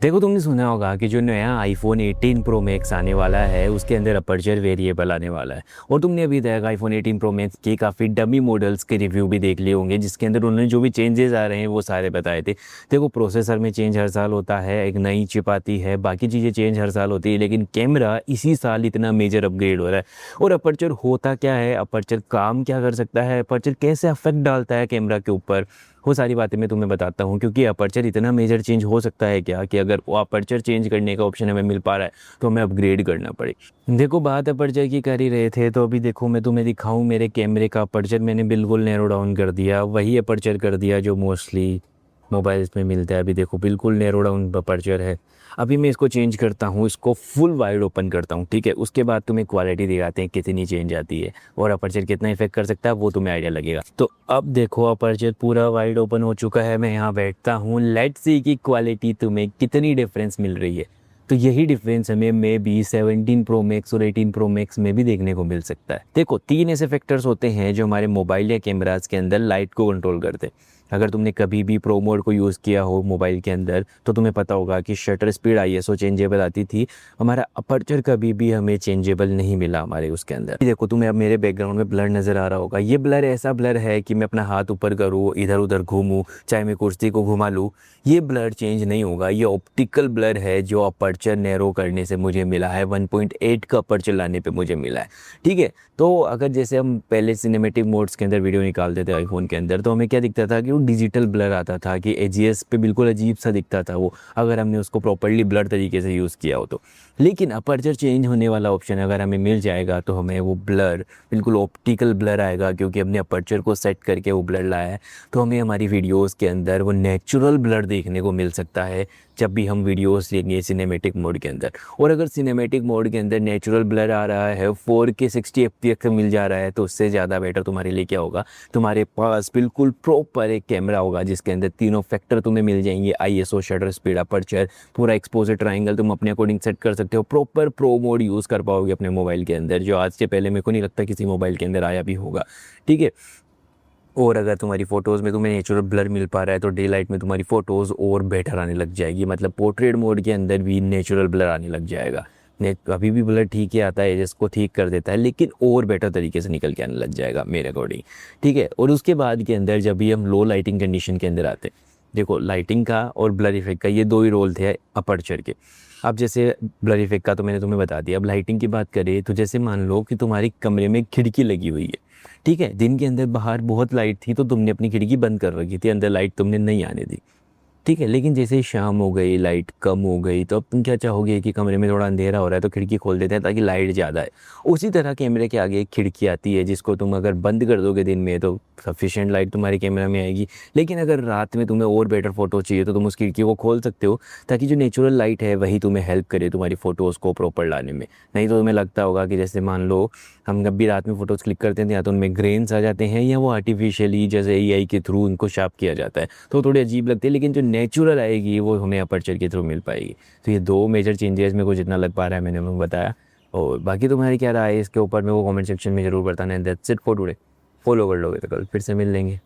देखो, तुमने सुना होगा कि जो नया आईफोन 18 प्रो मैक्स आने वाला है उसके अंदर अपर्चर वेरिएबल आने वाला है। और तुमने अभी तक आईफोन 18 प्रो मैक्स के काफ़ी डमी मॉडल्स के रिव्यू भी देख लिए होंगे, जिसके अंदर उन्होंने जो भी चेंजेस आ रहे हैं वो सारे बताए थे। देखो, प्रोसेसर में चेंज हर साल होता है, एक नई चिप आती है, बाकी चीज़ें चेंज हर साल होती है, लेकिन कैमरा इसी साल इतना मेजर अपग्रेड हो रहा है। और अपर्चर होता क्या है, अपर्चर काम क्या कर सकता है, अपर्चर कैसे अफेक्ट डालता है कैमरा के ऊपर, वो सारी बातें मैं तुम्हें बताता हूँ। क्योंकि अपर्चर इतना मेजर चेंज हो सकता है क्या कि अगर वो अपर्चर चेंज करने का ऑप्शन हमें मिल पा रहा है तो हमें अपग्रेड करना पड़े। देखो, बात अपर्चर की कर ही रहे थे तो अभी देखो मैं तुम्हें दिखाऊं, मेरे कैमरे का अपर्चर मैंने बिल्कुल नैरो डाउन कर दिया, वही अपर्चर कर दिया जो मोस्टली मोबाइल्स में मिलता है। अभी देखो बिल्कुल नैरो डाउन अपर्चर है। अभी मैं इसको चेंज करता हूँ, इसको फुल वाइड ओपन करता हूँ, ठीक है। उसके बाद तुम्हें क्वालिटी दिखाते हैं कितनी चेंज आती है और अपर्चर कितना इफेक्ट कर सकता है, वो तुम्हें आइडिया लगेगा। तो अब देखो अपर्चर पूरा वाइड ओपन हो चुका है, मैं यहाँ बैठता हूँ, लेट्स सी की क्वालिटी तुम्हें कितनी डिफरेंस मिल रही है। तो यही डिफरेंस हमें मे बी 17 प्रो मैक्स और 18 प्रो मैक्स में भी देखने को मिल सकता है। देखो, तीन ऐसे फैक्टर्स होते हैं जो हमारे मोबाइल या कैमराज के अंदर लाइट को कंट्रोल करते हैं। अगर तुमने कभी भी प्रो मोड को यूज़ किया हो मोबाइल के अंदर तो तुम्हें पता होगा कि शटर स्पीड आईएसओ चेंजेबल आती थी, हमारा अपर्चर कभी भी हमें चेंजेबल नहीं मिला हमारे उसके अंदर। देखो, तुम्हें अब मेरे बैकग्राउंड में ब्लर नज़र आ रहा होगा, ये ब्लर ऐसा ब्लर है कि मैं अपना हाथ ऊपर करूँ, इधर उधर घूमूँ, चाहे मैं कुर्सी को घुमा लूँ, ये ब्लर चेंज नहीं होगा। ये ऑप्टिकल ब्लर है जो अपर्चर नैरो करने से मुझे मिला है, 1.8 का अपर्चर लाने पे मुझे मिला है, ठीक है। तो अगर जैसे हम पहले सिनेमेटिक मोड्स के अंदर वीडियो निकालते थे आईफोन के अंदर, तो हमें क्या दिखता था कि वो डिजिटल ब्लर आता था, कि एजीएस पे बिल्कुल अजीब सा दिखता था वो, अगर हमने उसको प्रॉपर्ली ब्लर तरीके से यूज़ किया हो तो। लेकिन अपर्चर चेंज होने वाला ऑप्शन अगर हमें मिल जाएगा तो हमें वो ब्लर बिल्कुल ऑप्टिकल ब्लर आएगा, क्योंकि हमने अपर्चर को सेट करके वो ब्लर लाया है। तो हमें हमारी वीडियोस के अंदर वो नेचुरल ब्लर देखने को मिल सकता है जब भी हम वीडियोस लेंगे सिनेमैटिक मोड के अंदर। और अगर सिनेमैटिक मोड के अंदर नेचुरल ब्लर आ रहा है, 4K 60 FPS मिल जा रहा है, तो उससे ज़्यादा बेटर तुम्हारे लिए क्या होगा, तुम्हारे पास बिल्कुल प्रॉपर एक कैमरा होगा जिसके अंदर तीनों फैक्टर तुम्हें मिल जाएंगे, आईएसओ, शटर स्पीड, अपर्चर, पूरा एक्सपोजर ट्रायंगल तुम अपने अकॉर्डिंग सेट कर सकते हो। प्रॉपर प्रो मोड यूज़ कर पाओगे अपने मोबाइल के अंदर, जो आज से पहले मेरे को नहीं लगता किसी मोबाइल के अंदर आया भी होगा, ठीक है। और अगर तुम्हारी फ़ोटोज़ में तुम्हें नेचुरल ब्लर मिल पा रहा है तो डे लाइट में तुम्हारी फ़ोटोज़ और बेटर आने लग जाएगी, मतलब पोर्ट्रेट मोड के अंदर भी नेचुरल ब्लर आने लग जाएगा। ने अभी भी ब्लर ठीक ही आता है, जिसको ठीक कर देता है, लेकिन और बेटर तरीके से निकल के आने लग जाएगा मेरे अकॉर्डिंग, ठीक है। और उसके बाद के अंदर जब भी हम लो लाइटिंग कंडीशन के अंदर आते हैं, देखो लाइटिंग का और ब्लर इफेक्ट का ये दो ही रोल थे अपर्चर के। अब जैसे ब्लर इफेक्ट का तो मैंने तुम्हें बता दिया, अब लाइटिंग की बात करें तो जैसे मान लो कि तुम्हारी कमरे में खिड़की लगी हुई है, ठीक है। दिन के अंदर बाहर बहुत लाइट थी तो तुमने अपनी खिड़की बंद कर रखी थी, अंदर लाइट तुमने नहीं आने दी, ठीक है। लेकिन जैसे ही शाम हो गई, लाइट कम हो गई, तो अब तुम क्या चाहोगे कि कमरे में थोड़ा अंधेरा हो रहा है तो खिड़की खोल देते हैं ताकि लाइट ज़्यादा है। उसी तरह कैमरे के आगे एक खिड़की आती है जिसको तुम अगर बंद कर दोगे दिन में तो सफिशिएंट लाइट तुम्हारे कैमरा में आएगी, लेकिन अगर रात में तुम्हें और बेटर फ़ोटो चाहिए तो तुम उस खिड़की को खोल सकते हो, ताकि जो नेचुरल लाइट है वही तुम्हें हेल्प करे तुम्हारी फ़ोटोज़ को प्रॉपर लाने में। नहीं तो तुम्हें लगता होगा कि जैसे मान लो हम जब भी रात में फ़ोटोज़ क्लिक करते हैं या तो उनमें ग्रेन्स आ जाते हैं या वो आर्टिफिशियली जैसे एआई के थ्रू उनको शार्प किया जाता है तो थोड़ी अजीब लगती है, लेकिन जो नेचुरल आएगी वो हमें अपर्चर के थ्रू मिल पाएगी। तो ये दो मेजर चेंजेस मेरे को जितना लग पा रहा है मैंने उनको बताया। और बाकी तुम्हारी क्या राय है इसके ऊपर में वो कमेंट सेक्शन में ज़रूर बताना है। That's it for today. Follow कर लोगे तो कल फिर से मिल लेंगे।